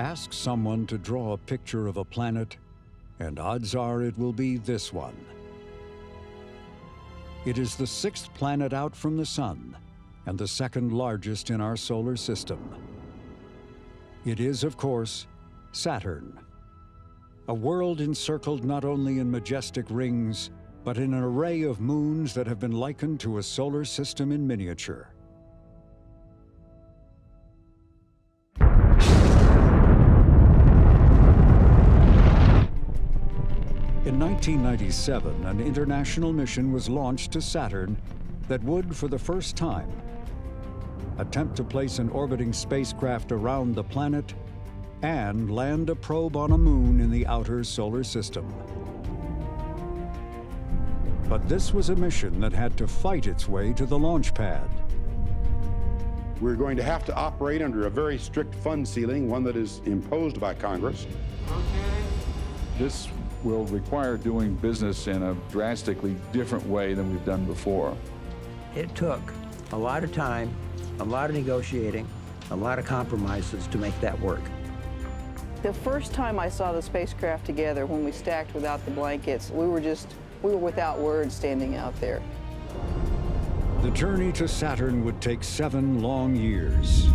Ask someone to draw a picture of a planet, and odds are it will be this one. It is the 6th planet out from the Sun, and the 2nd largest in our solar system. It is, of course, Saturn, a world encircled not only in majestic rings, but in an array of moons that have been likened to a solar system in miniature. In 1997, an international mission was launched to Saturn that would, for the first time, attempt to place an orbiting spacecraft around the planet and land a probe on a moon in the outer solar system. But this was a mission that had to fight its way to the launch pad. We're going to have to operate under a very strict fund ceiling, one that is imposed by Congress. This will require doing business in a drastically different way than we've done before. It took a lot of time, a lot of negotiating, a lot of compromises to make that work. The first time I saw the spacecraft together, when we stacked without the blankets, we were without words standing out there. The journey to Saturn would take 7 long years.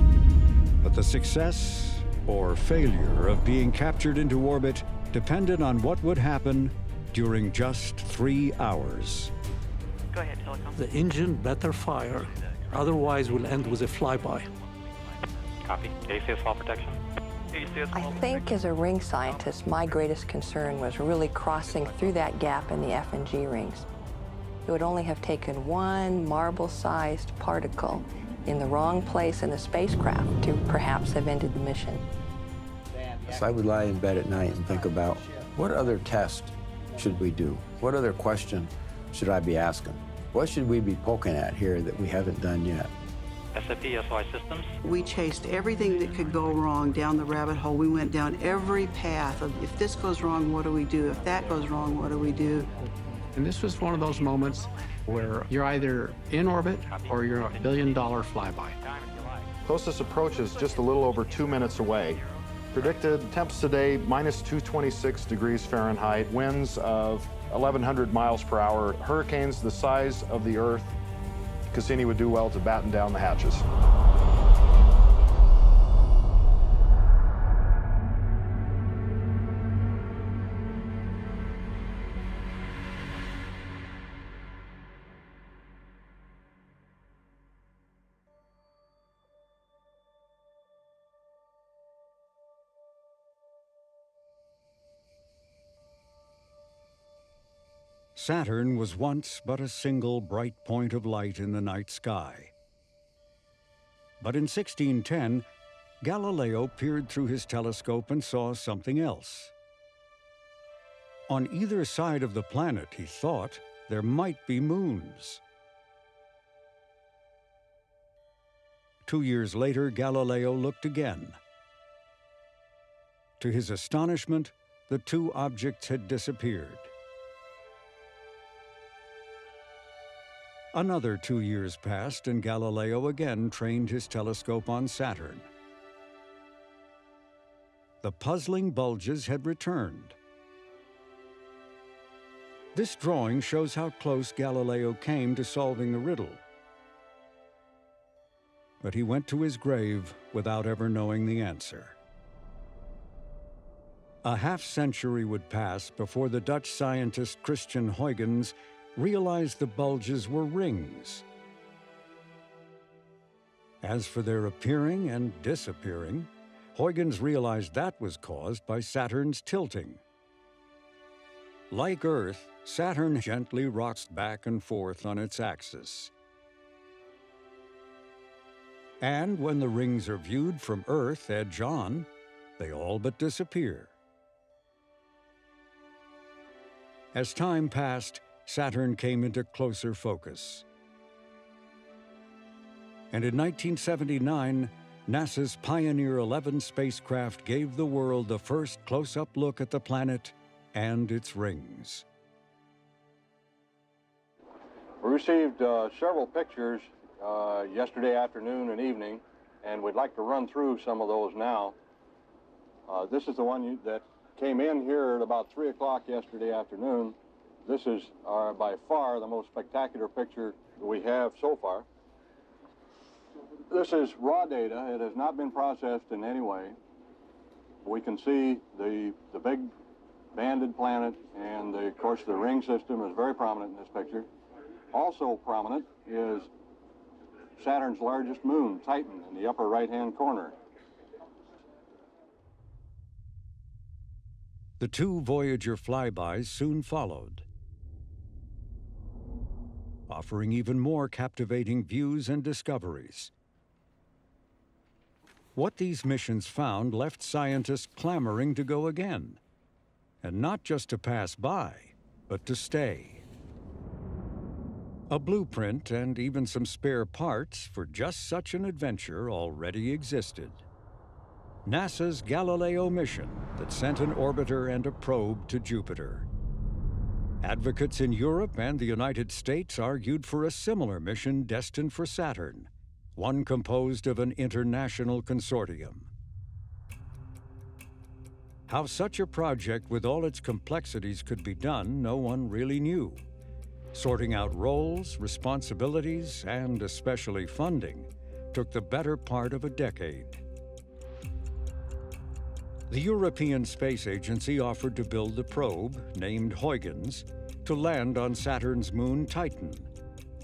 But the success or failure of being captured into orbit depended on what would happen during just 3 hours. Go ahead, telecom. The engine better fire, otherwise we'll end with a flyby. Copy. ACS fall protection. I think as a ring scientist, my greatest concern was really crossing through that gap in the F and G rings. It would only have taken one marble-sized particle in the wrong place in the spacecraft to perhaps have ended the mission. So I would lie in bed at night and think about, what other test should we do? What other question should I be asking? What should we be poking at here that we haven't done yet? SAP, SOI systems. We chased everything that could go wrong down the rabbit hole. We went down every path of, if this goes wrong, what do we do? If that goes wrong, what do we do? And this was one of those moments where you're either in orbit or you're a billion-dollar flyby. Closest approach is just a little over 2 minutes away. Predicted temps today, minus 226 degrees Fahrenheit, winds of 1,100 miles per hour, hurricanes the size of the Earth. Cassini would do well to batten down the hatches. Saturn was once but a single bright point of light in the night sky. But in 1610, Galileo peered through his telescope and saw something else. On either side of the planet, he thought, there might be moons. 2 years later, Galileo looked again. To his astonishment, the 2 objects had disappeared. Another 2 years passed, and Galileo again trained his telescope on Saturn. The puzzling bulges had returned. This drawing shows how close Galileo came to solving the riddle. But he went to his grave without ever knowing the answer. A half-century would pass before the Dutch scientist Christian Huygens realized the bulges were rings. As for their appearing and disappearing, Huygens realized that was caused by Saturn's tilting. Like Earth, Saturn gently rocks back and forth on its axis. And when the rings are viewed from Earth edge on, they all but disappear. As time passed, Saturn came into closer focus. And in 1979, NASA's Pioneer 11 spacecraft gave the world the first close-up look at the planet and its rings. We received several pictures yesterday afternoon and evening, and we'd like to run through some of those now. This is the one that came in here at about 3 o'clock yesterday afternoon. This is by far the most spectacular picture that we have so far. This is raw data. It has not been processed in any way. We can see the big banded planet, and of course the ring system is very prominent in this picture. Also prominent is Saturn's largest moon, Titan, in the upper right-hand corner. The two Voyager flybys soon followed, offering even more captivating views and discoveries. What these missions found left scientists clamoring to go again, and not just to pass by, but to stay. A blueprint and even some spare parts for just such an adventure already existed. NASA's Galileo mission that sent an orbiter and a probe to Jupiter. Advocates in Europe and the United States argued for a similar mission destined for Saturn, one composed of an international consortium. How such a project with all its complexities could be done, no one really knew. Sorting out roles, responsibilities, and especially funding took the better part of a decade. The European Space Agency offered to build the probe, named Huygens, to land on Saturn's moon Titan.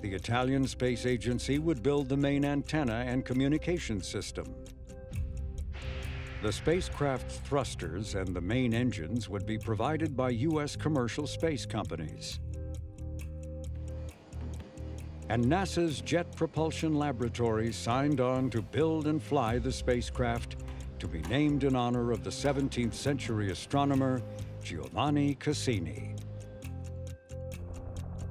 The Italian Space Agency would build the main antenna and communications system. The spacecraft's thrusters and the main engines would be provided by U.S. commercial space companies. And NASA's Jet Propulsion Laboratory signed on to build and fly the spacecraft, to be named in honor of the 17th century astronomer Giovanni Cassini.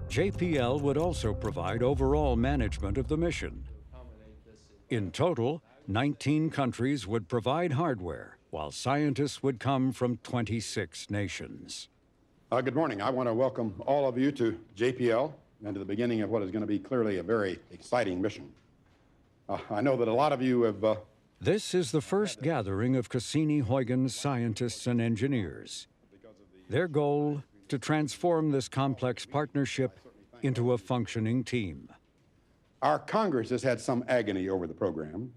JPL would also provide overall management of the mission. In total, 19 countries would provide hardware, while scientists would come from 26 nations. Good morning. I want to welcome all of you to JPL and to the beginning of what is going to be clearly a very exciting mission. I know that a lot of you have This is the first gathering of Cassini-Huygens scientists and engineers. Their goal, to transform this complex partnership into a functioning team. Our Congress has had some agony over the program.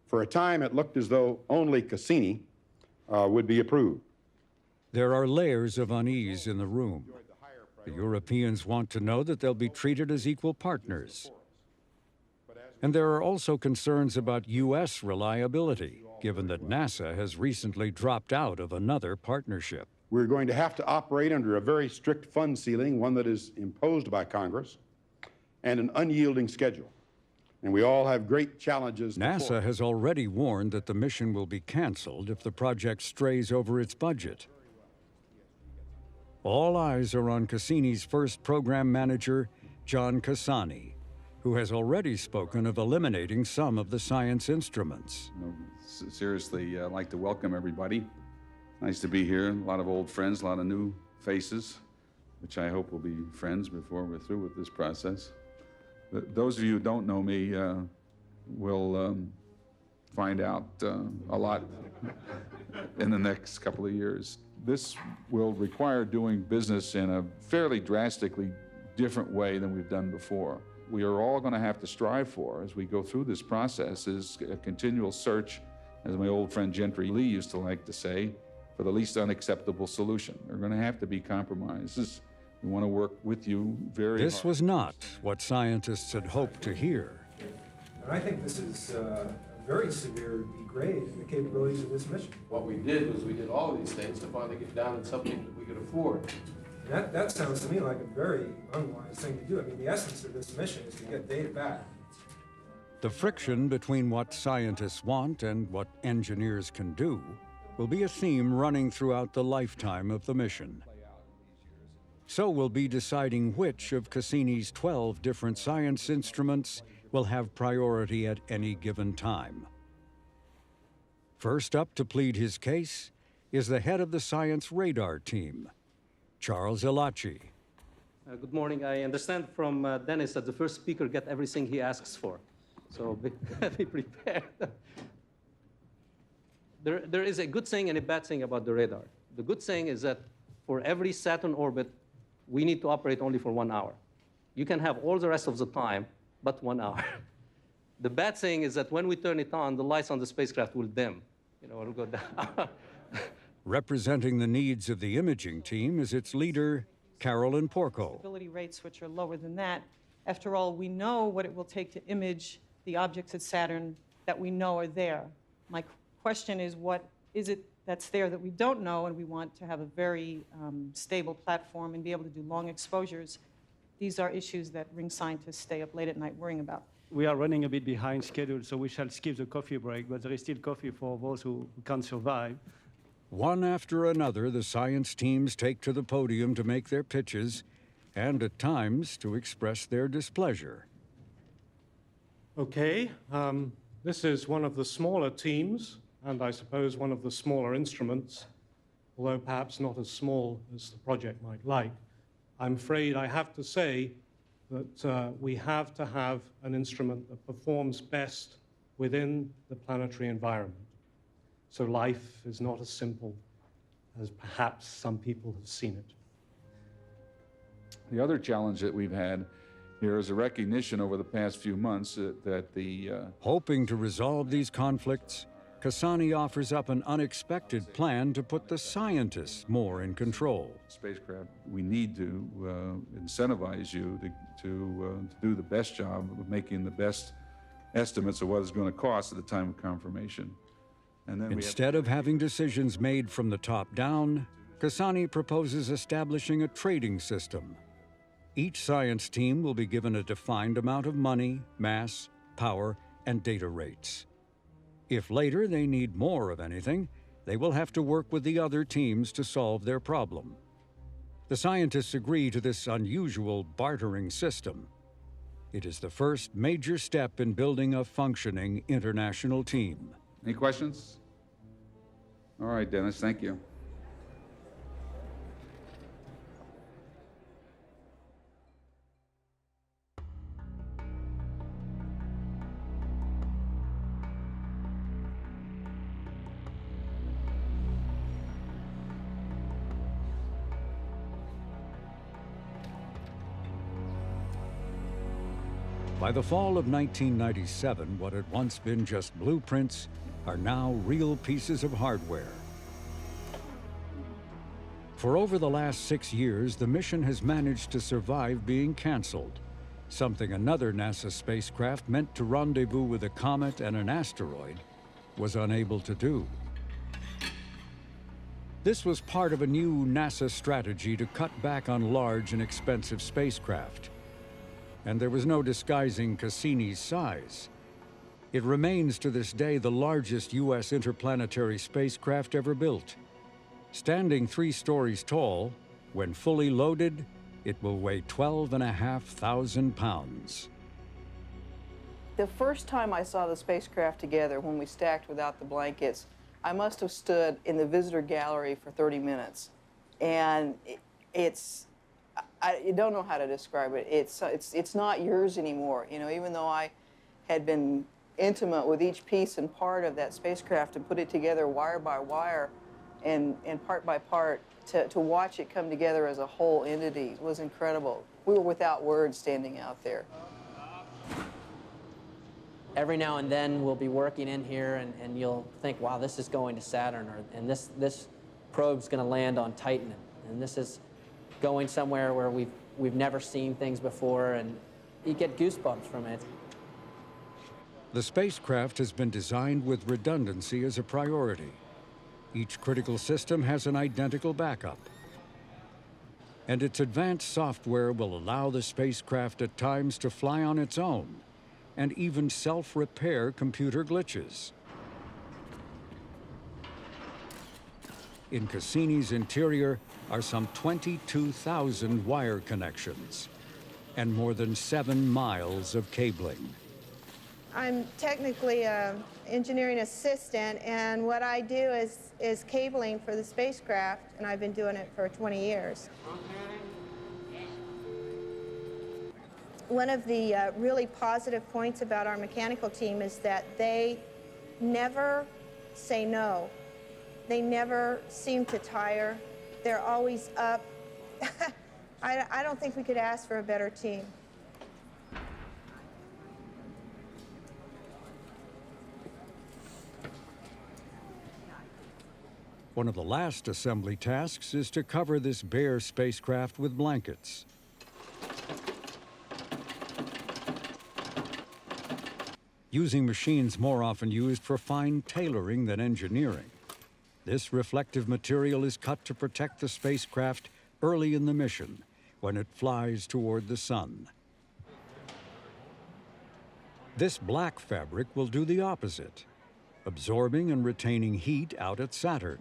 For a time, it looked as though only Cassini would be approved. There are layers of unease in the room. The Europeans want to know that they'll be treated as equal partners. And there are also concerns about U.S. reliability, given that NASA has recently dropped out of another partnership. We're going to have to operate under a very strict fund ceiling, one that is imposed by Congress, and an unyielding schedule. And we all have great challenges. NASA has already warned that the mission will be canceled if the project strays over its budget. All eyes are on Cassini's first program manager, John Cassani, who has already spoken of eliminating some of the science instruments. Seriously, I'd like to welcome everybody. Nice to be here. A lot of old friends, a lot of new faces, which I hope will be friends before we're through with this process. Those of you who don't know me will find out a lot in the next couple of years. This will require doing business in a fairly drastically different way than we've done before. We are all going to have to strive for, as we go through this process, is a continual search, as my old friend Gentry Lee used to like to say, for the least unacceptable solution. There are going to have to be compromises. We want to work with you very hard. This was not what scientists had hoped to hear. And I think this is a very severe degrade in the capabilities of this mission. What we did was we did all of these things to finally get down to something that we could afford. And that sounds to me like a very unwise thing to do. I mean, the essence of this mission is to get data back. The friction between what scientists want and what engineers can do will be a theme running throughout the lifetime of the mission. So we'll be deciding which of Cassini's 12 different science instruments will have priority at any given time. First up to plead his case is the head of the science radar team, Charles Elachi. Good morning. I understand from Dennis that the first speaker gets everything he asks for. So be prepared. There is a good thing and a bad thing about the radar. The good thing is that for every Saturn orbit, we need to operate only for 1 hour. You can have all the rest of the time, but 1 hour. The bad thing is that when we turn it on, the lights on the spacecraft will dim. It'll go down. Representing the needs of the imaging team is its leader, Carolyn Porco. Stability rates which are lower than that. After all, we know what it will take to image the objects at Saturn that we know are there. My question is, what is it that's there that we don't know, and we want to have a very stable platform and be able to do long exposures. These are issues that ring scientists stay up late at night worrying about. We are running a bit behind schedule, so we shall skip the coffee break, but there is still coffee for those who can't survive. One after another, the science teams take to the podium to make their pitches and at times to express their displeasure. Okay, this is one of the smaller teams, and I suppose one of the smaller instruments, although perhaps not as small as the project might like. I'm afraid I have to say that we have to have an instrument that performs best within the planetary environment. So life is not as simple as perhaps some people have seen it. The other challenge that we've had here is a recognition over the past few months that the... Hoping to resolve these conflicts, Cassani offers up an unexpected plan to put the scientists more in control. Spacecraft, we need to incentivize you to do the best job of making the best estimates of what it's going to cost at the time of confirmation. And then instead of having decisions made from the top down, Cassani proposes establishing a trading system. Each science team will be given a defined amount of money, mass, power, and data rates. If later they need more of anything, they will have to work with the other teams to solve their problem. The scientists agree to this unusual bartering system. It is the first major step in building a functioning international team. Any questions? All right, Dennis, thank you. By the fall of 1997, what had once been just blueprints are now real pieces of hardware. For over the last 6 years, the mission has managed to survive being canceled, something another NASA spacecraft meant to rendezvous with a comet and an asteroid was unable to do. This was part of a new NASA strategy to cut back on large and expensive spacecraft. And there was no disguising Cassini's size. It remains to this day the largest U.S. interplanetary spacecraft ever built. Standing 3 stories tall, when fully loaded, it will weigh 12,500 pounds. The first time I saw the spacecraft together, when we stacked without the blankets, I must have stood in the visitor gallery for 30 minutes. And I don't know how to describe it. It's not yours anymore. You know, even though I had been intimate with each piece and part of that spacecraft and put it together wire by wire and part by part, to watch it come together as a whole entity was incredible. We were without words standing out there. Every now and then we'll be working in here and you'll think, wow, this is going to Saturn, and this probe's going to land on Titan, and this is going somewhere where we've never seen things before, and you get goosebumps from it. The spacecraft has been designed with redundancy as a priority. Each critical system has an identical backup. And its advanced software will allow the spacecraft at times to fly on its own and even self-repair computer glitches. In Cassini's interior are some 22,000 wire connections and more than 7 miles of cabling. I'm technically an engineering assistant, and what I do is cabling for the spacecraft, and I've been doing it for 20 years. One of the really positive points about our mechanical team is that they never say no. They never seem to tire. They're always up. I don't think we could ask for a better team. One of the last assembly tasks is to cover this bare spacecraft with blankets. Using machines more often used for fine tailoring than engineering. This reflective material is cut to protect the spacecraft early in the mission, when it flies toward the sun. This black fabric will do the opposite, absorbing and retaining heat out at Saturn,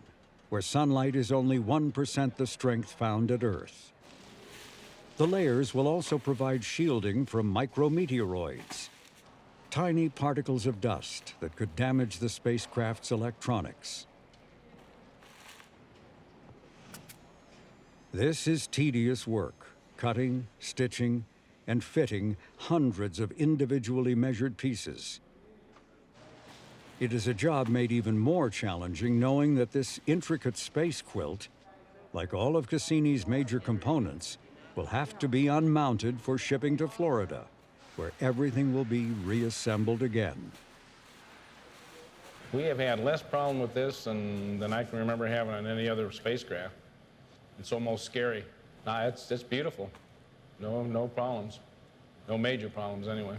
where sunlight is only 1% the strength found at Earth. The layers will also provide shielding from micrometeoroids, tiny particles of dust that could damage the spacecraft's electronics. This is tedious work, cutting, stitching, and fitting hundreds of individually measured pieces. It is a job made even more challenging knowing that this intricate space quilt, like all of Cassini's major components, will have to be unmounted for shipping to Florida, where everything will be reassembled again. We have had less problem with this than I can remember having on any other spacecraft. It's almost scary. Nah, it's beautiful. No problems. No major problems, anyway.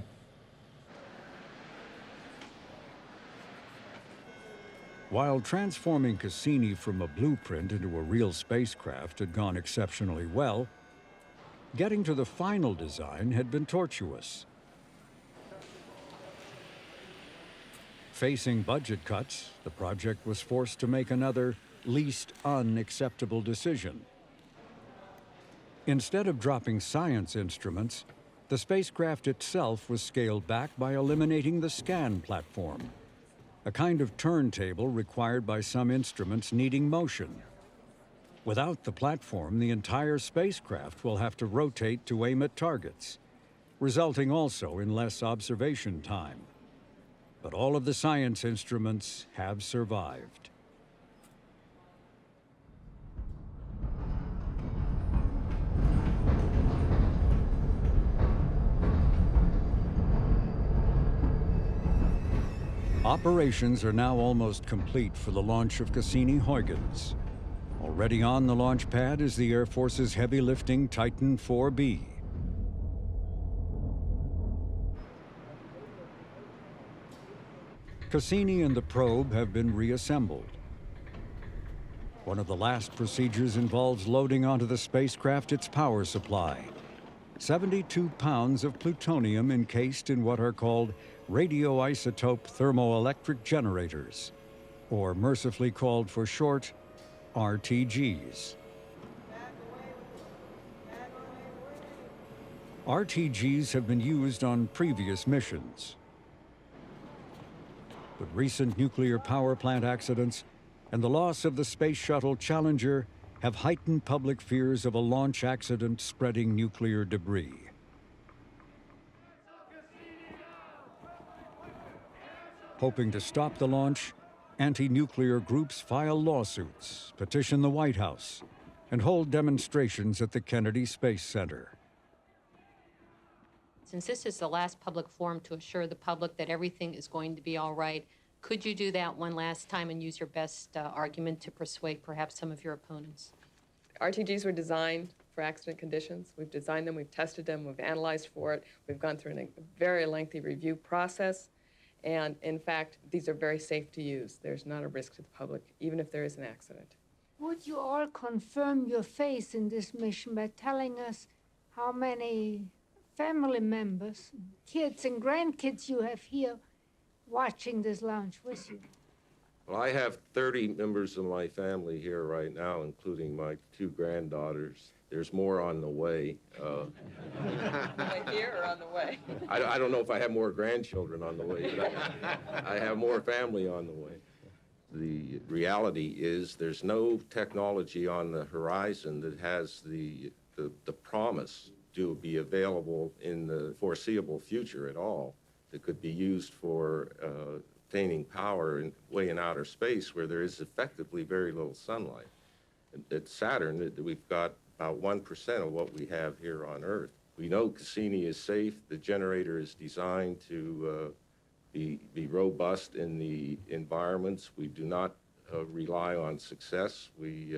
While transforming Cassini from a blueprint into a real spacecraft had gone exceptionally well, getting to the final design had been tortuous. Facing budget cuts, the project was forced to make another least unacceptable decision. Instead of dropping science instruments, the spacecraft itself was scaled back by eliminating the scan platform, a kind of turntable required by some instruments needing motion. Without the platform, the entire spacecraft will have to rotate to aim at targets, resulting also in less observation time. But all of the science instruments have survived. Operations are now almost complete for the launch of Cassini-Huygens. Already on the launch pad is the Air Force's heavy-lifting Titan 4B. Cassini and the probe have been reassembled. One of the last procedures involves loading onto the spacecraft its power supply. 72 pounds of plutonium encased in what are called radioisotope thermoelectric generators, or mercifully called for short, RTGs. RTGs have been used on previous missions, but recent nuclear power plant accidents and the loss of the Space Shuttle Challenger have heightened public fears of a launch accident spreading nuclear debris. Hoping to stop the launch, anti-nuclear groups file lawsuits, petition the White House, and hold demonstrations at the Kennedy Space Center. Since this is the last public forum to assure the public that everything is going to be all right, could you do that one last time and use your best argument to persuade perhaps some of your opponents? RTGs were designed for accident conditions. We've designed them, we've tested them, we've analyzed for it. We've gone through a very lengthy review process. And in fact, these are very safe to use. There's not a risk to the public, even if there is an accident. Would you all confirm your faith in this mission by telling us how many family members, kids and grandkids you have here watching this launch with you? Well, I have 30 members of my family here right now, including my 2 granddaughters. There's more on the way. Here or on the way? I don't know if I have more grandchildren on the way, but I have more family on the way. The reality is there's no technology on the horizon that has the promise to be available in the foreseeable future at all that could be used for obtaining power way in outer space where there is effectively very little sunlight. At Saturn, we've got about 1% of what we have here on Earth. We know Cassini is safe. The generator is designed to be robust in the environments. We do not rely on success. We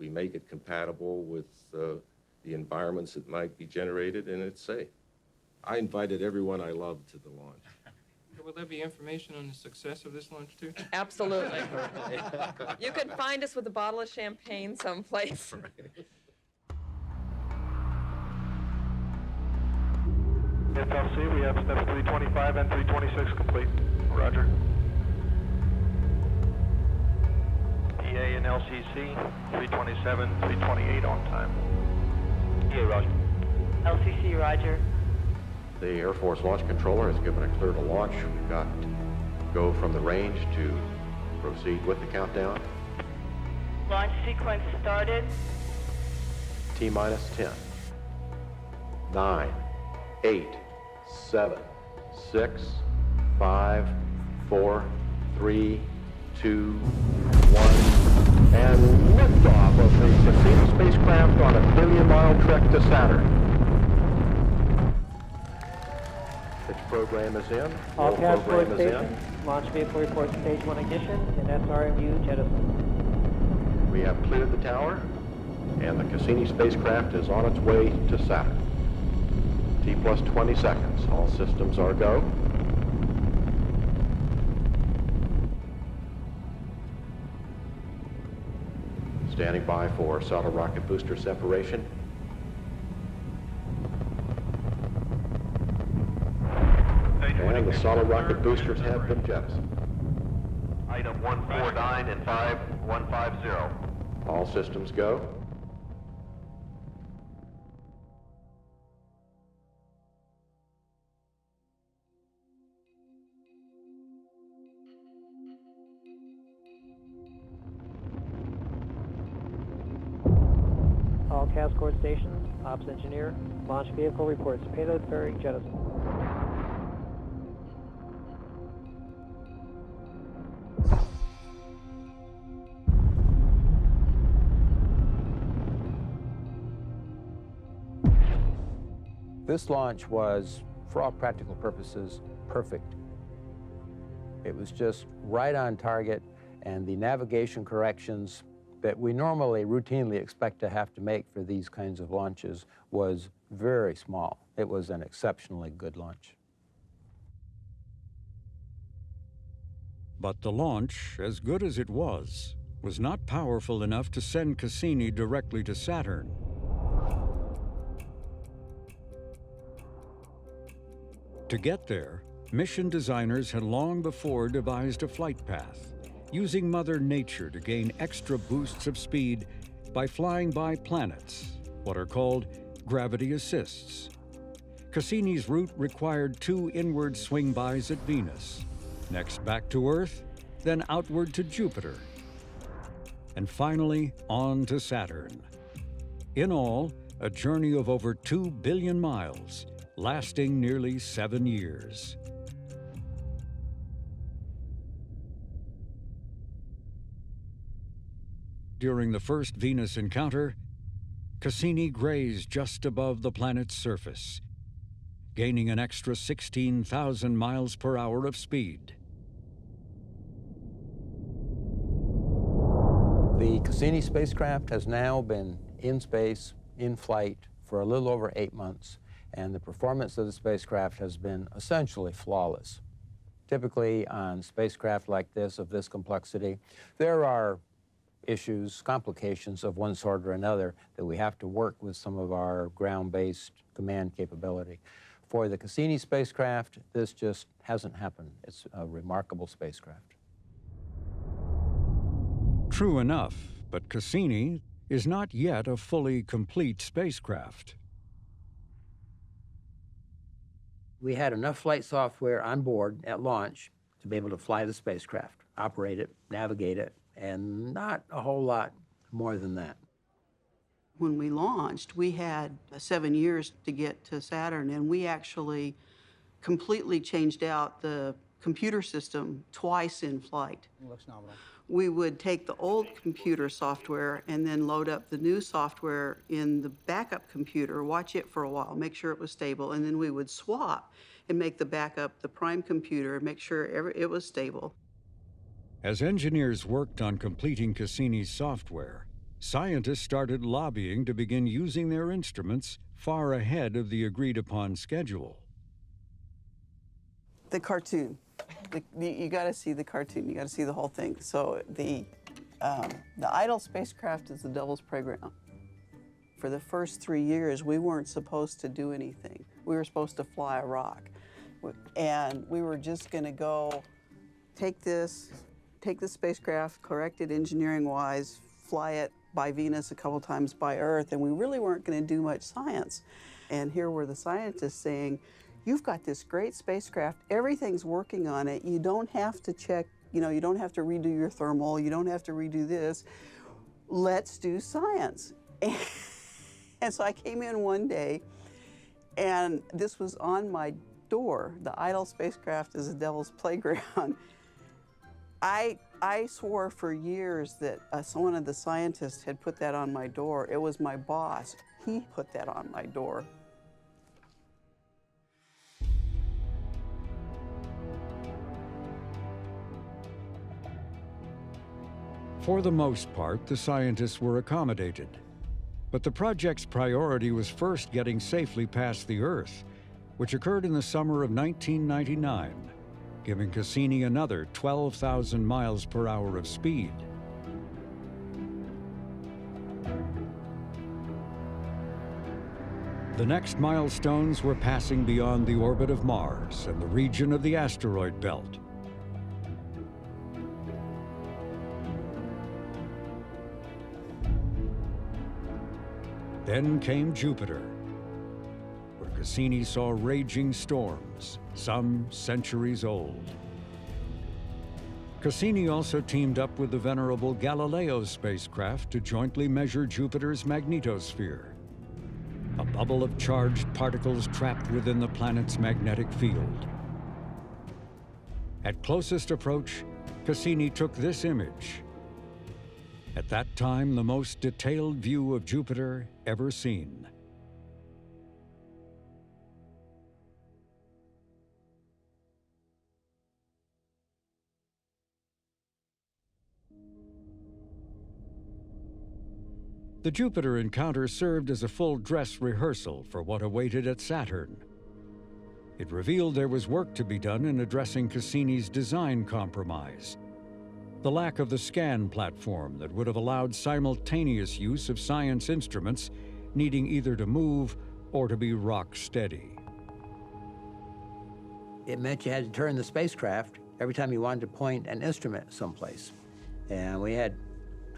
make it compatible with the environments that might be generated, and it's safe. I invited everyone I love to the launch. Will there be information on the success of this launch, too? Absolutely. You can find us with a bottle of champagne someplace. FLC, we have steps 325 and 326 complete. Roger. EA and LCC, 327, 328 on time. EA, Roger. LCC, Roger. The Air Force Launch Controller has given a clear to launch. We've got go from the range to proceed with the countdown. Launch sequence started. T-minus 10, 9, 8, 7, 6, 5, 4, 3, 2, 1, and liftoff of the Cassini spacecraft on a billion-mile trek to Saturn. Pitch program is in. All task force program is stations. Launch vehicle reports stage 1 ignition and SRMU jettison. We have cleared the tower, and the Cassini spacecraft is on its way to Saturn. T plus 20 seconds. All systems are go. Standing by for solid rocket booster separation. And the solid rocket boosters have been jettisoned. Item 149 and 5150. All systems go. All task force stations. Ops engineer. Launch vehicle reports payload bearing jettison. This launch was, for all practical purposes, perfect. It was just right on target, and the navigation corrections that we normally routinely expect to have to make for these kinds of launches was very small. It was an exceptionally good launch. But the launch, as good as it was not powerful enough to send Cassini directly to Saturn. To get there, mission designers had long before devised a flight path, using Mother Nature to gain extra boosts of speed by flying by planets, what are called gravity assists. Cassini's route required 2 inward swing-bys at Venus, next back to Earth, then outward to Jupiter, and finally on to Saturn. In all, a journey of over 2 billion miles, lasting nearly 7 years. During the first Venus encounter, Cassini grazed just above the planet's surface, gaining an extra 16,000 miles per hour of speed. The Cassini spacecraft has now been in space, in flight, for a little over 8 months, and the performance of the spacecraft has been essentially flawless. Typically, on spacecraft like this, of this complexity, there are issues, complications of one sort or another that we have to work with some of our ground-based command capability. For the Cassini spacecraft, this just hasn't happened. It's a remarkable spacecraft. True enough, but Cassini is not yet a fully complete spacecraft. We had enough flight software on board at launch to be able to fly the spacecraft, operate it, navigate it, and not a whole lot more than that. When we launched, we had 7 years to get to Saturn, and we actually completely changed out the computer system twice in flight. Looks nominal. We would take the old computer software and then load up the new software in the backup computer, watch it for a while, make sure it was stable, and then we would swap and make the backup the prime computer, make sure it was stable. As engineers worked on completing Cassini's software, scientists started lobbying to begin using their instruments far ahead of the agreed-upon schedule. The cartoon. You got to see the cartoon. You got to see the whole thing. So the idle spacecraft is the Devil's Playground. For the first 3 years, we weren't supposed to do anything. We were supposed to fly a rock, and we were just going to go take the spacecraft, correct it engineering-wise, fly it by Venus a couple times by Earth, and we really weren't going to do much science. And here were the scientists saying, you've got this great spacecraft, everything's working on it, you don't have to check, you don't have to redo your thermal, you don't have to redo this, let's do science. And so I came in one day, and this was on my door. The idle spacecraft is a Devil's Playground. I swore for years that one of the scientists had put that on my door. It was my boss. He put that on my door. For the most part, the scientists were accommodated. But the project's priority was first getting safely past the Earth, which occurred in the summer of 1999, giving Cassini another 12,000 miles per hour of speed. The next milestones were passing beyond the orbit of Mars and the region of the asteroid belt. Then came Jupiter, where Cassini saw raging storms, some centuries old. Cassini also teamed up with the venerable Galileo spacecraft to jointly measure Jupiter's magnetosphere, a bubble of charged particles trapped within the planet's magnetic field. At closest approach, Cassini took this image. At that time, the most detailed view of Jupiter ever seen. The Jupiter encounter served as a full dress rehearsal for what awaited at Saturn. It revealed there was work to be done in addressing Cassini's design compromise. The lack of the scan platform that would have allowed simultaneous use of science instruments needing either to move or to be rock steady. It meant you had to turn the spacecraft every time you wanted to point an instrument someplace. And we had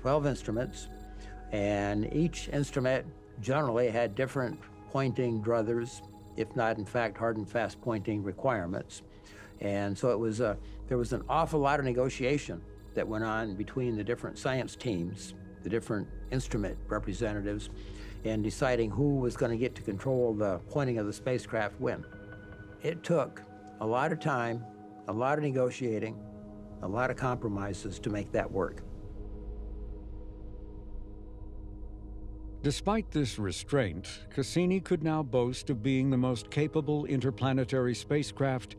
12 instruments, and each instrument generally had different pointing druthers, if not, in fact, hard and fast pointing requirements. And so it was there was an awful lot of negotiation that went on between the different science teams, the different instrument representatives, and deciding who was going to get to control the pointing of the spacecraft when. It took a lot of time, a lot of negotiating, a lot of compromises to make that work. Despite this restraint, Cassini could now boast of being the most capable interplanetary spacecraft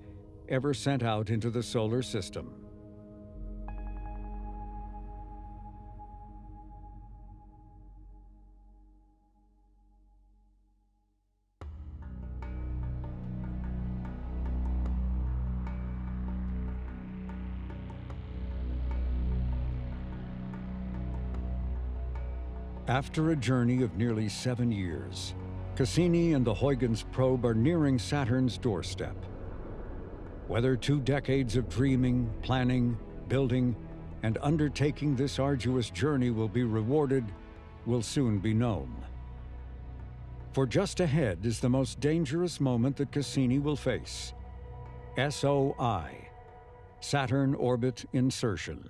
ever sent out into the solar system. After a journey of nearly 7 years, Cassini and the Huygens probe are nearing Saturn's doorstep. Whether 2 decades of dreaming, planning, building, and undertaking this arduous journey will be rewarded will soon be known. For just ahead is the most dangerous moment that Cassini will face: SOI, Saturn Orbit Insertion.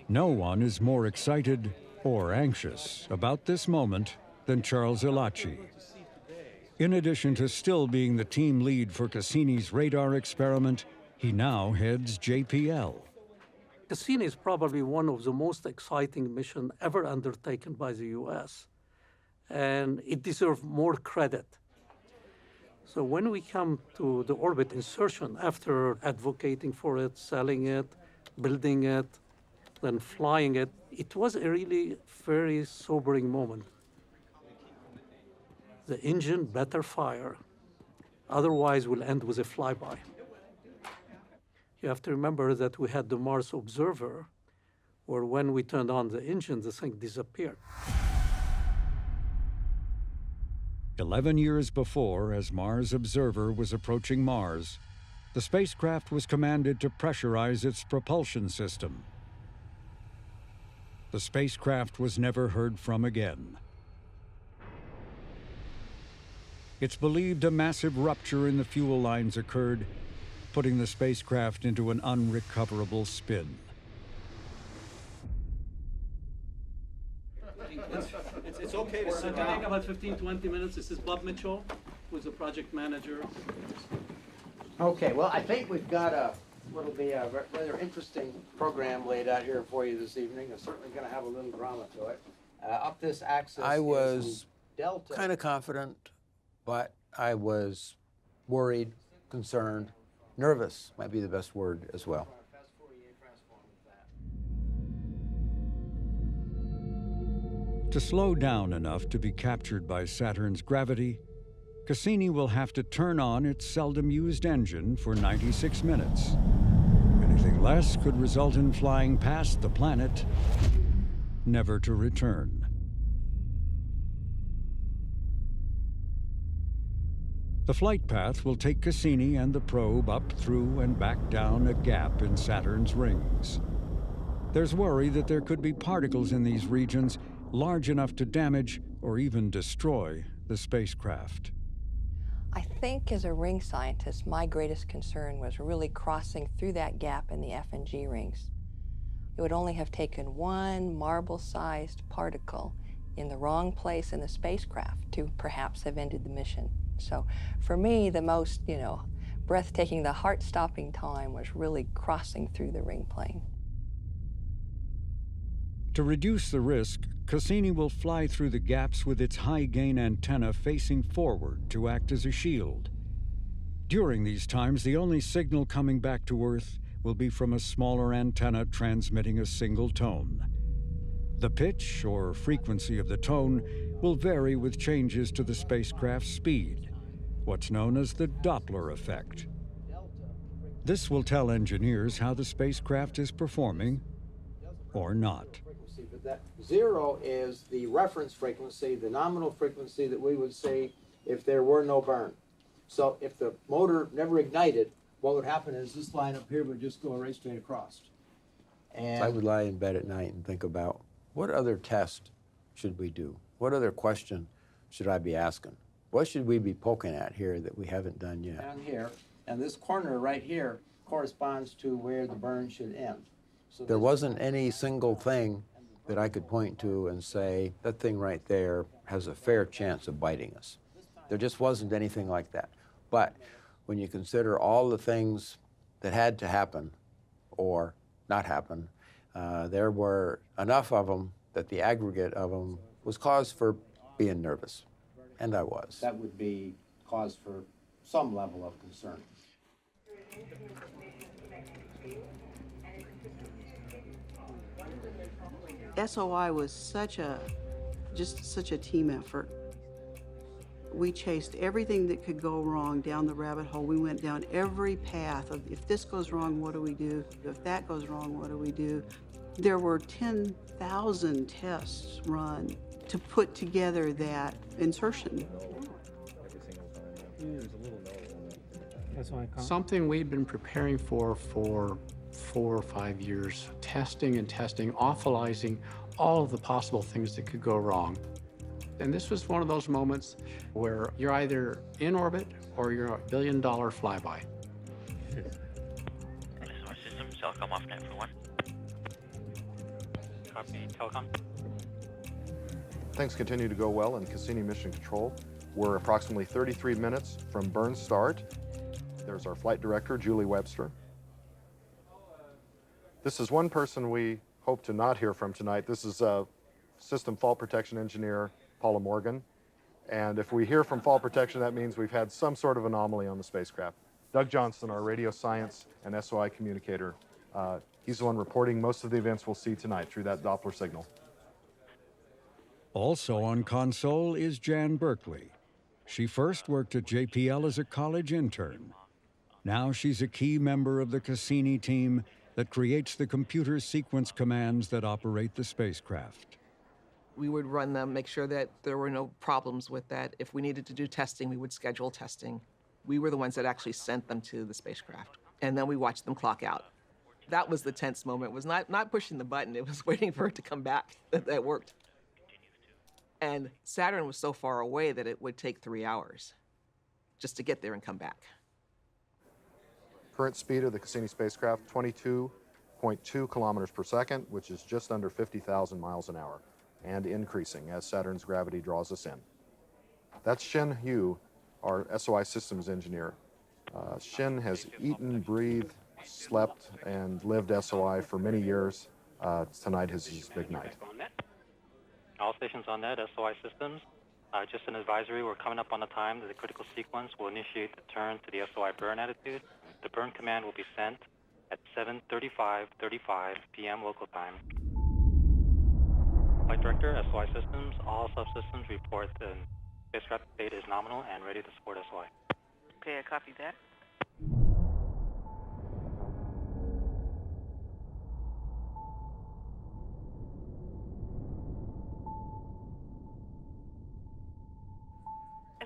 No one is more excited or anxious about this moment than Charles Elachi. In addition to still being the team lead for Cassini's radar experiment, he now heads JPL. Cassini is probably one of the most exciting missions ever undertaken by the U.S., and it deserves more credit. So when we come to the orbit insertion, after advocating for it, selling it, building it, then flying it, it was a really very sobering moment. The engine better fire, otherwise we'll end with a flyby. You have to remember that we had the Mars Observer, where when we turned on the engine, the thing disappeared. 11 years before, as Mars Observer was approaching Mars, the spacecraft was commanded to pressurize its propulsion system. The spacecraft was never heard from again. It's believed a massive rupture in the fuel lines occurred, putting the spacecraft into an unrecoverable spin. It's okay to sit down. Take about 15, 20 minutes. This is Bob Mitchell, who's the project manager. Okay, well, I think we've got what'll be a rather interesting program laid out here for you this evening. It's certainly going to have a little drama to it. Up this axis I was is Delta. kind of confident, but I was worried, concerned, nervous might be the best word as well. To slow down enough to be captured by Saturn's gravity, Cassini will have to turn on its seldom-used engine for 96 minutes. Anything less could result in flying past the planet, never to return. The flight path will take Cassini and the probe up through and back down a gap in Saturn's rings. There's worry that there could be particles in these regions large enough to damage or even destroy the spacecraft. I think as a ring scientist, my greatest concern was really crossing through that gap in the F and G rings. It would only have taken one marble-sized particle in the wrong place in the spacecraft to perhaps have ended the mission. So for me, the most, breathtaking, the heart-stopping time was really crossing through the ring plane. To reduce the risk, Cassini will fly through the gaps with its high-gain antenna facing forward to act as a shield. During these times, the only signal coming back to Earth will be from a smaller antenna transmitting a single tone. The pitch or frequency of the tone will vary with changes to the spacecraft's speed, what's known as the Doppler effect. This will tell engineers how the spacecraft is performing or not. But that 0 is the reference frequency, the nominal frequency that we would see if there were no burn. So if the motor never ignited, what would happen is this line up here would just go right straight across. And I would lie in bed at night and think about what other test should we do? What other question should I be asking? What should we be poking at here that we haven't done yet? down here, and this corner right here corresponds to where the burn should end. So There wasn't any single thing that I could point to and say, that thing right there has a fair chance of biting us. There just wasn't anything like that. But when you consider all the things that had to happen or not happen, there were enough of them that the aggregate of them was cause for being nervous, and I was. that would be cause for some level of concern. SOI was just such a team effort. We chased everything that could go wrong down the rabbit hole. We went down every path of, if this goes wrong, what do we do? If that goes wrong, what do we do? There were 10,000 tests run to put together that insertion. Something we'd been preparing for 4 or 5 years, testing and testing, awfulizing all of the possible things that could go wrong. And this was one of those moments where you're either in orbit or you're a billion-dollar flyby. System, telecom off net for 1. Copy, telecom. Things continue to go well in Cassini Mission Control. We're approximately 33 minutes from burn start. There's our flight director, Julie Webster. This is one person we hope to not hear from tonight. This is System Fault Protection Engineer, Paula Morgan. And if we hear from fault protection, that means we've had some sort of anomaly on the spacecraft. Doug Johnson, our radio science and SOI communicator, he's the one reporting most of the events we'll see tonight through that Doppler signal. Also on console is Jan Berkeley. She first worked at JPL as a college intern. Now she's a key member of the Cassini team that creates the computer sequence commands that operate the spacecraft. We would run them, make sure that there were no problems with that. If we needed to do testing, we would schedule testing. We were the ones that actually sent them to the spacecraft. And then we watched them clock out. That was the tense moment, was not pushing the button, it was waiting for it to come back. That worked. And Saturn was so far away that it would take 3 hours just to get there and come back. Current speed of the Cassini spacecraft, 22.2 kilometers per second, which is just under 50,000 miles an hour, and increasing as Saturn's gravity draws us in. That's Shin Hu, our SOI systems engineer. Shin has eaten, breathed, slept, and lived SOI for many years. Tonight is his big night. All stations on net, SOI systems. Just an advisory, we're coming up on the time that the critical sequence will initiate the turn to the SOI burn attitude. The burn command will be sent at 7:35 p.m. local time. Flight Director, SOI systems, all subsystems report the spacecraft state is nominal and ready to support SOI. Okay, I copied that.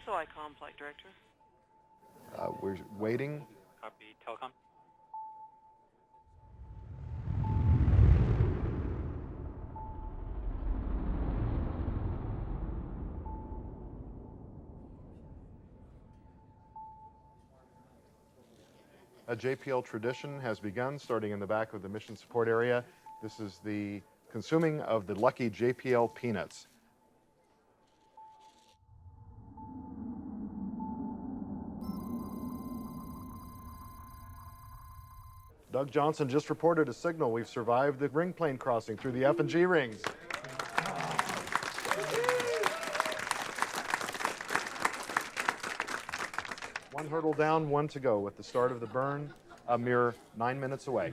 SOI comm, Flight Director. We're waiting. Copy, telecom. A JPL tradition has begun, starting in the back of the mission support area. This is the consuming of the lucky JPL peanuts. Doug Johnson just reported a signal. We've survived the ring plane crossing through the F and G rings. One hurdle down, one to go with the start of the burn, a mere 9 minutes away.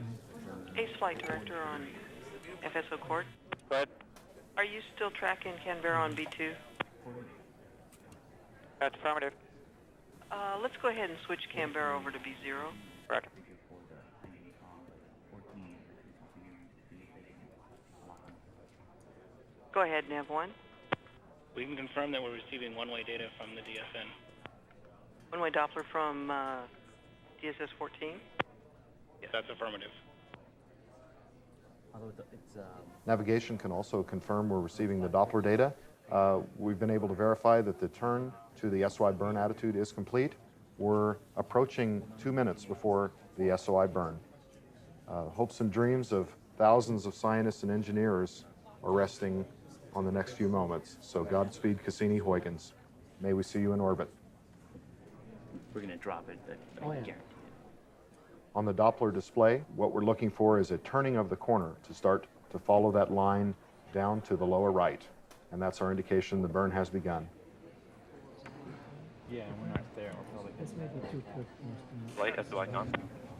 Ace Flight Director on FSO Court. Go ahead. Are you still tracking Canberra on B2? That's affirmative. Let's go ahead and switch Canberra over to B0. Correct. Go ahead, Nav1. We can confirm that we're receiving one-way data from the DSN. One-way Doppler from DSS 14. Yes, that's affirmative. Navigation can also confirm we're receiving the Doppler data. We've been able to verify that the turn to the SOI burn attitude is complete. We're approaching 2 minutes before the SOI burn. Hopes and dreams of thousands of scientists and engineers are resting on the next few moments. So Godspeed, Cassini-Huygens. May we see you in orbit. We're going to drop it, but Oh, yeah. guarantee it. On the Doppler display, what we're looking for is a turning of the corner to start to follow that line down to the lower right. And that's our indication the burn has begun. Yeah, we're not there. We're probably Flight SOI com.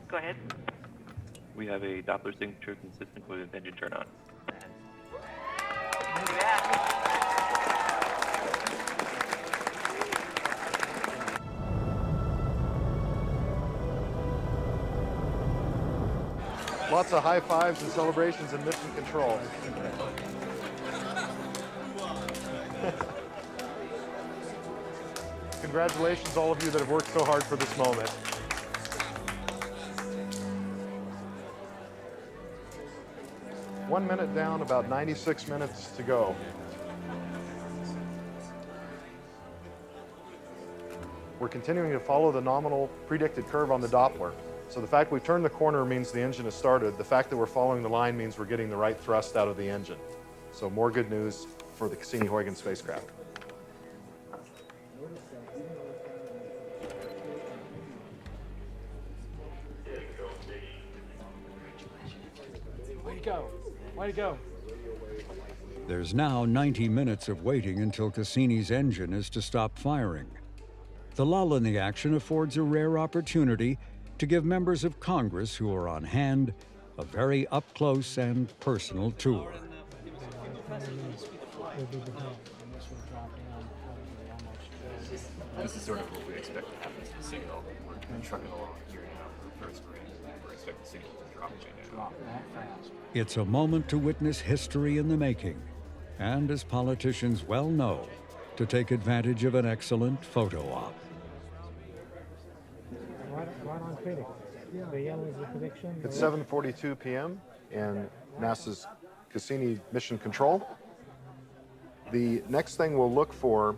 Go ahead. We have a Doppler signature consistent with engine turn on. Lots of high fives and celebrations in mission control. Congratulations, all of you that have worked so hard for this moment. One minute down, about 96 minutes to go. We're continuing to follow the nominal predicted curve on the Doppler. So the fact we turned the corner means the engine has started. The fact that we're following the line means we're getting the right thrust out of the engine. So more good news for the Cassini-Huygens spacecraft. go. Way to go. There's now 90 minutes of waiting until Cassini's engine is to stop firing. The lull in the action affords a rare opportunity to give members of Congress who are on hand a very up-close and personal tour. This is sort of what we expect to happen to the signal. We're trucking along here now. We're expecting the signal to drop that fast. It's a moment to witness history in the making, and as politicians well know, to take advantage of an excellent photo op. Right on critical. The yellow is the prediction. It's 7:42 p.m. in NASA's Cassini Mission Control. The next thing we'll look for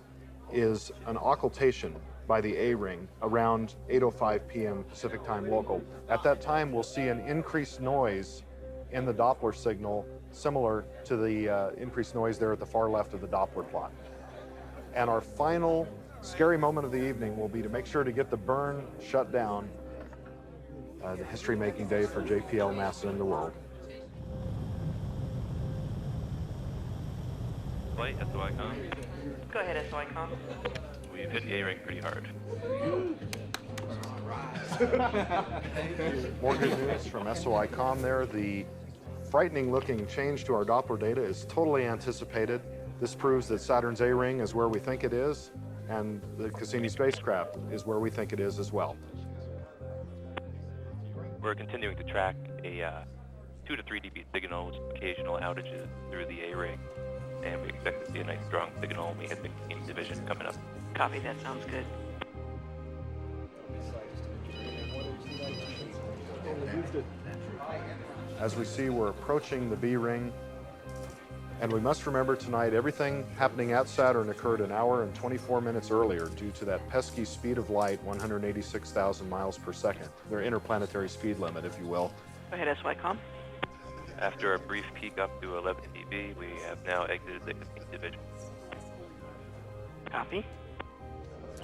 is an occultation by the A-ring around 8:05 p.m. Pacific time local. At that time, we'll see an increased noise in the Doppler signal, similar to the increased noise there at the far left of the Doppler plot. And our final scary moment of the evening will be to make sure to get the burn shut down, the history-making day for JPL, NASA, and the world. Flight, SOICOM. Go ahead, SOICOM. We've hit the A-ring pretty hard. More good news from SOICOM there. The frightening-looking change to our Doppler data is totally anticipated. This proves that Saturn's A-ring is where we think it is, and the Cassini spacecraft is where we think it is as well. We're continuing to track a 2 to 3 dB signal with occasional outages through the A-ring, and we expect to see a nice strong signal when we hit the Cassini division coming up. Copy, that sounds good. As we see, we're approaching the B-ring, and we must remember tonight everything happening at Saturn occurred an hour and 24 minutes earlier due to that pesky speed of light, 186,000 miles per second, their interplanetary speed limit, if you will. Go ahead, SYCOM. After a brief peak up to 11 dB, we have now exited the Cassini division. Copy.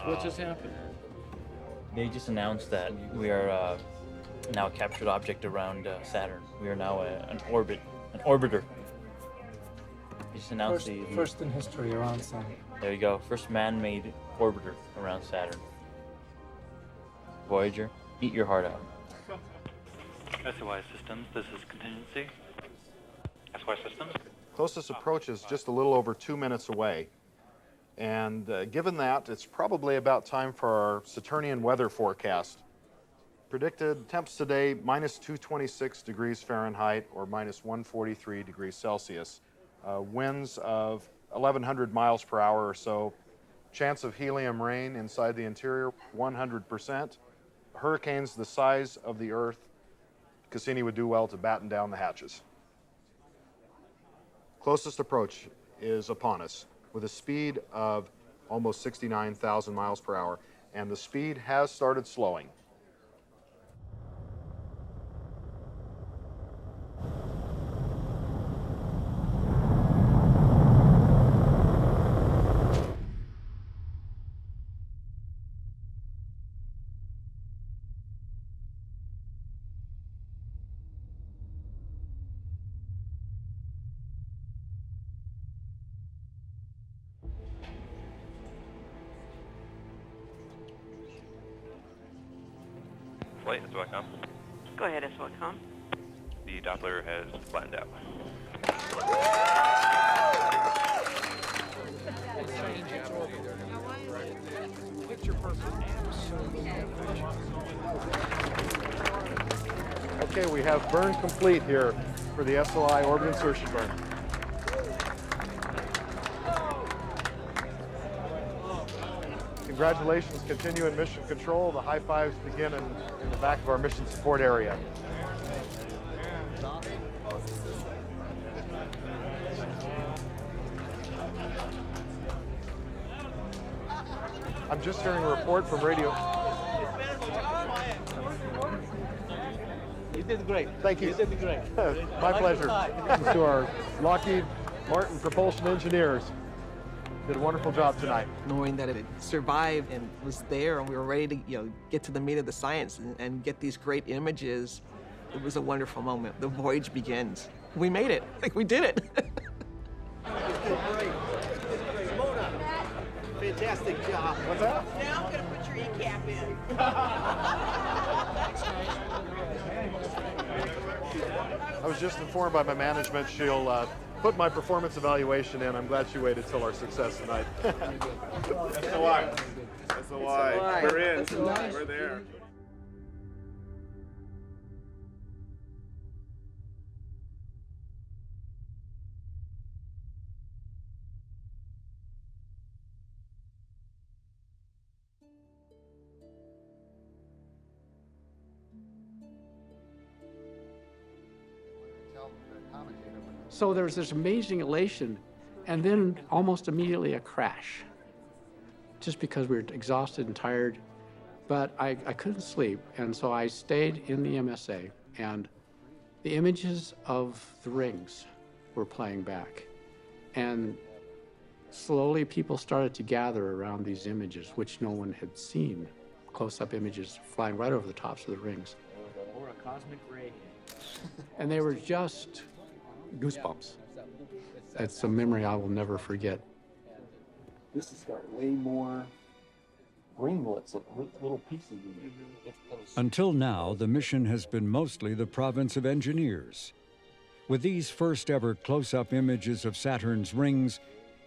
What just happened? They just announced that we are now a captured object around Saturn. We are now an orbiter. They just announced first in history around Saturn. There you go, first man-made orbiter around Saturn. Voyager, eat your heart out. SOI Systems, this is contingency. SOI Systems. Closest approach is just a little over 2 minutes away. And given that, it's probably about time for our Saturnian weather forecast. Predicted temps today, minus 226 degrees Fahrenheit or minus 143 degrees Celsius. Winds of 1,100 miles per hour or so. Chance of helium rain inside the interior, 100%. Hurricanes the size of the Earth. Cassini would do well to batten down the hatches. Closest approach is upon us with a speed of almost 69,000 miles per hour, and the speed has started slowing. Flight, SOICOM. Go ahead, SYCOM. The Doppler has flattened out. Okay, we have burn complete here for the SOI orbit insertion burn. Congratulations continue in mission control. The high fives begin in the back of our mission support area. I'm just hearing a report from radio. You did great. Thank you. You did great. My pleasure. Thanks to our Lockheed Martin propulsion engineers. Did a wonderful job tonight. Knowing that it survived and was there and we were ready to get to the meat of the science and get these great images, it was a wonderful moment. The voyage begins. We made it. Like, we did it. Fantastic job. What's that? Now I'm going to put your E-cap in. I was just informed by my management she'll put my performance evaluation in. I'm glad she waited till our success tonight. SOI. SOI. We're in. We're there. So there's this amazing elation, and then almost immediately a crash, just because we were exhausted and tired. But I couldn't sleep, and so I stayed in the MSA, and the images of the rings were playing back. And slowly people started to gather around these images, which no one had seen, close-up images flying right over the tops of the rings. Or a cosmic ray. And they were just goosebumps. It's a memory I will never forget. This has got way more ringlets, little pieces in it. Until now, the mission has been mostly the province of engineers. With these first ever close-up images of Saturn's rings,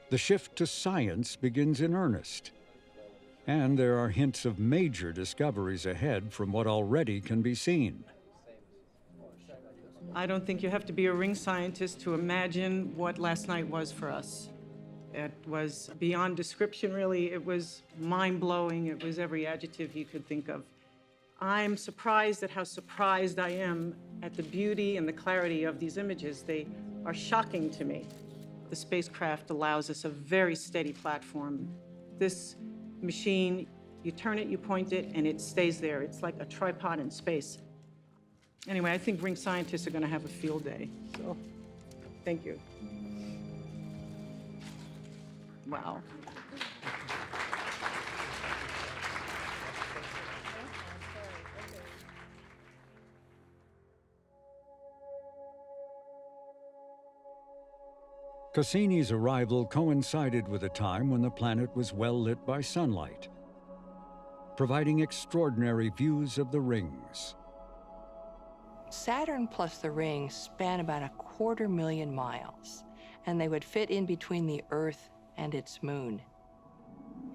the shift to science begins in earnest. And there are hints of major discoveries ahead from what already can be seen. I don't think you have to be a ring scientist to imagine what last night was for us. It was beyond description, really. It was mind-blowing. It was every adjective you could think of. I'm surprised at how surprised I am at the beauty and the clarity of these images. They are shocking to me. The spacecraft allows us a very steady platform. This machine, you turn it, you point it, and it stays there. It's like a tripod in space. Anyway, I think ring scientists are going to have a field day. So, thank you. Wow. Cassini's arrival coincided with a time when the planet was well lit by sunlight, providing extraordinary views of the rings. Saturn plus the rings span about 250,000 miles, and they would fit in between the Earth and its moon.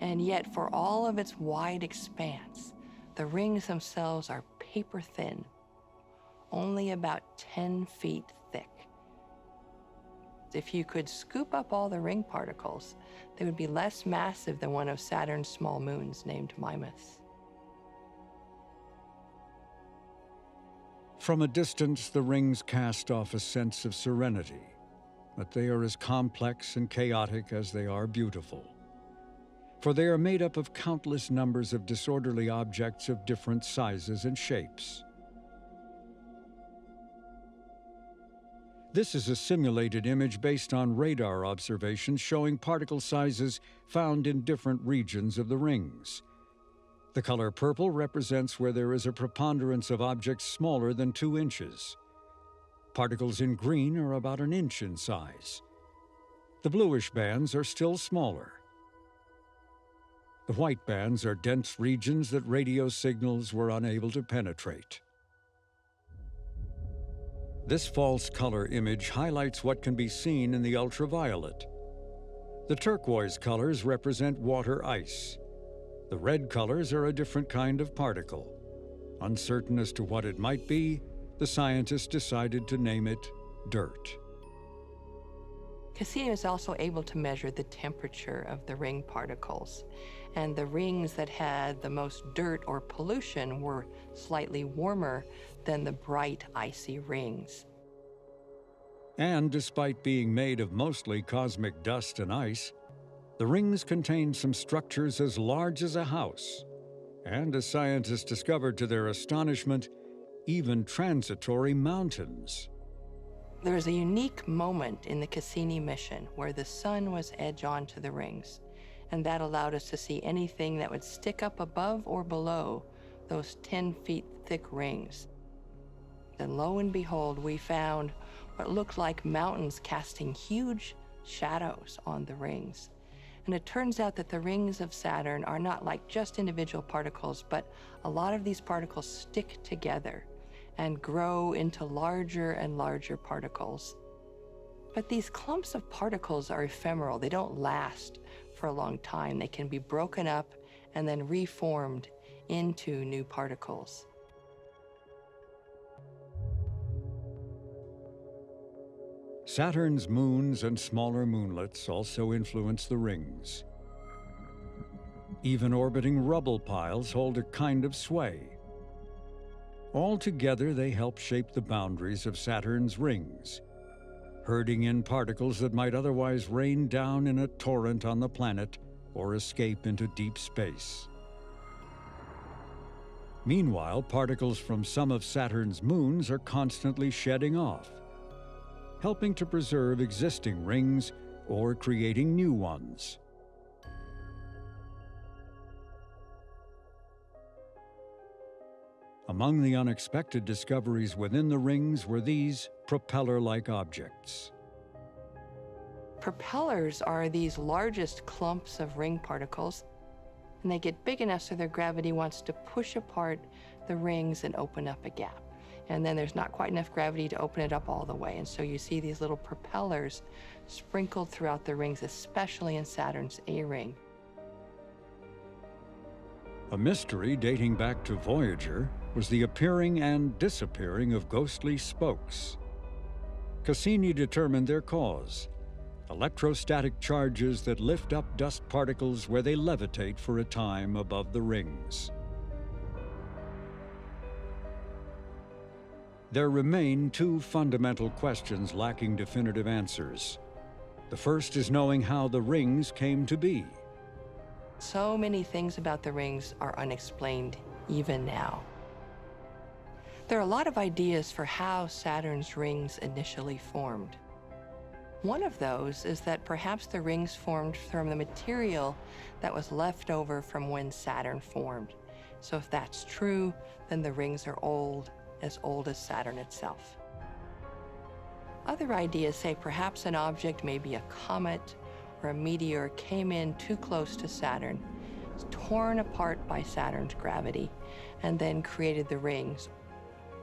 And yet, for all of its wide expanse, the rings themselves are paper thin, only about 10 feet thick. If you could scoop up all the ring particles, they would be less massive than one of Saturn's small moons named Mimas. From a distance, the rings cast off a sense of serenity, but they are as complex and chaotic as they are beautiful. For they are made up of countless numbers of disorderly objects of different sizes and shapes. This is a simulated image based on radar observations showing particle sizes found in different regions of the rings. The color purple represents where there is a preponderance of objects smaller than 2 inches. Particles in green are about 1 inch in size. The bluish bands are still smaller. The white bands are dense regions that radio signals were unable to penetrate. This false color image highlights what can be seen in the ultraviolet. The turquoise colors represent water ice. The red colors are a different kind of particle. Uncertain as to what it might be, the scientists decided to name it dirt. Cassini was also able to measure the temperature of the ring particles, and the rings that had the most dirt or pollution were slightly warmer than the bright, icy rings. And despite being made of mostly cosmic dust and ice, the rings contained some structures as large as a house, and as scientists discovered to their astonishment, even transitory mountains. There was a unique moment in the Cassini mission where the sun was edge on to the rings, and that allowed us to see anything that would stick up above or below those 10 feet thick rings. And lo and behold, we found what looked like mountains casting huge shadows on the rings. And it turns out that the rings of Saturn are not like just individual particles, but a lot of these particles stick together and grow into larger and larger particles. But these clumps of particles are ephemeral. They don't last for a long time. They can be broken up and then reformed into new particles. Saturn's moons and smaller moonlets also influence the rings. Even orbiting rubble piles hold a kind of sway. Altogether, they help shape the boundaries of Saturn's rings, herding in particles that might otherwise rain down in a torrent on the planet or escape into deep space. Meanwhile, particles from some of Saturn's moons are constantly shedding off, helping to preserve existing rings or creating new ones. Among the unexpected discoveries within the rings were these propeller-like objects. Propellers are these largest clumps of ring particles, and they get big enough so their gravity wants to push apart the rings and open up a gap. And then there's not quite enough gravity to open it up all the way. And so you see these little propellers sprinkled throughout the rings, especially in Saturn's A-ring. A mystery dating back to Voyager was the appearing and disappearing of ghostly spokes. Cassini determined their cause: electrostatic charges that lift up dust particles where they levitate for a time above the rings. There remain two fundamental questions lacking definitive answers. The first is knowing how the rings came to be. So many things about the rings are unexplained even now. There are a lot of ideas for how Saturn's rings initially formed. One of those is that perhaps the rings formed from the material that was left over from when Saturn formed. So if that's true, then the rings are old as Saturn itself. Other ideas say perhaps an object, maybe a comet or a meteor, came in too close to Saturn, was torn apart by Saturn's gravity, and then created the rings.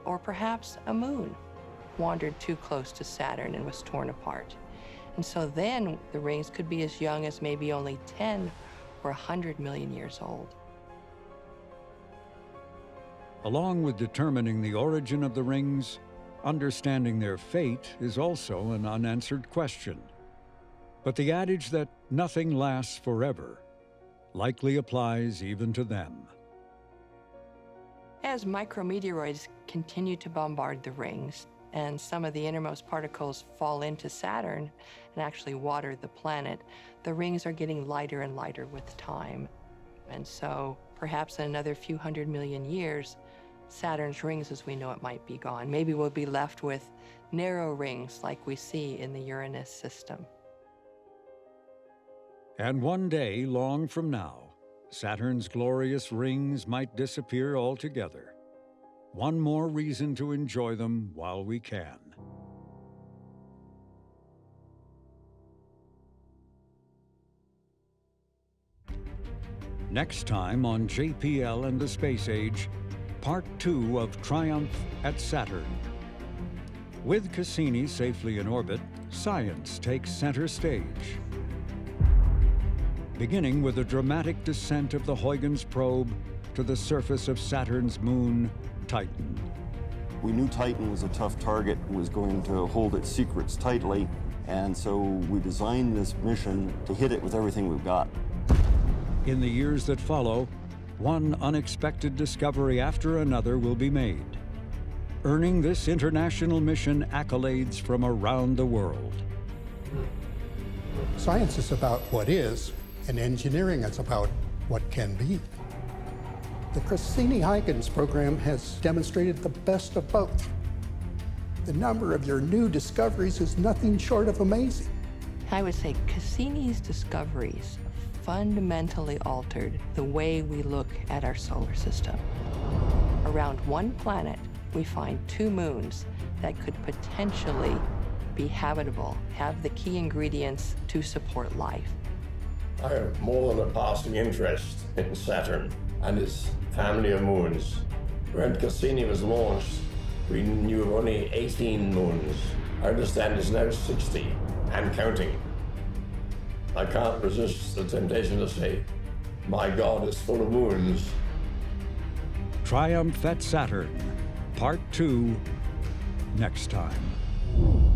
Or perhaps a moon wandered too close to Saturn and was torn apart. And so then the rings could be as young as maybe only 10 or 100 million years old. Along with determining the origin of the rings, understanding their fate is also an unanswered question. But the adage that nothing lasts forever likely applies even to them. As micrometeoroids continue to bombard the rings, and some of the innermost particles fall into Saturn and actually water the planet, the rings are getting lighter and lighter with time. And so perhaps in another few 100 million years, Saturn's rings as we know it might be gone. Maybe we'll be left with narrow rings like we see in the Uranus system. And one day, long from now, Saturn's glorious rings might disappear altogether. One more reason to enjoy them while we can. Next time on JPL and the Space Age, Part 2 of Triumph at Saturn. With Cassini safely in orbit, science takes center stage. Beginning with a dramatic descent of the Huygens probe to the surface of Saturn's moon, Titan. We knew Titan was a tough target and was going to hold its secrets tightly, and so we designed this mission to hit it with everything we've got. In the years that follow, one unexpected discovery after another will be made, earning this international mission accolades from around the world. Science is about what is, and engineering is about what can be. The Cassini-Huygens program has demonstrated the best of both. The number of your new discoveries is nothing short of amazing. I would say Cassini's discoveries fundamentally altered the way we look at our solar system. Around one planet, we find two moons that could potentially be habitable, have the key ingredients to support life. I have more than a passing interest in Saturn and its family of moons. When Cassini was launched, we knew of only 18 moons. I understand it's now 60 and counting. I can't resist the temptation to say, my God is full of moons. Triumph at Saturn, Part 2, next time.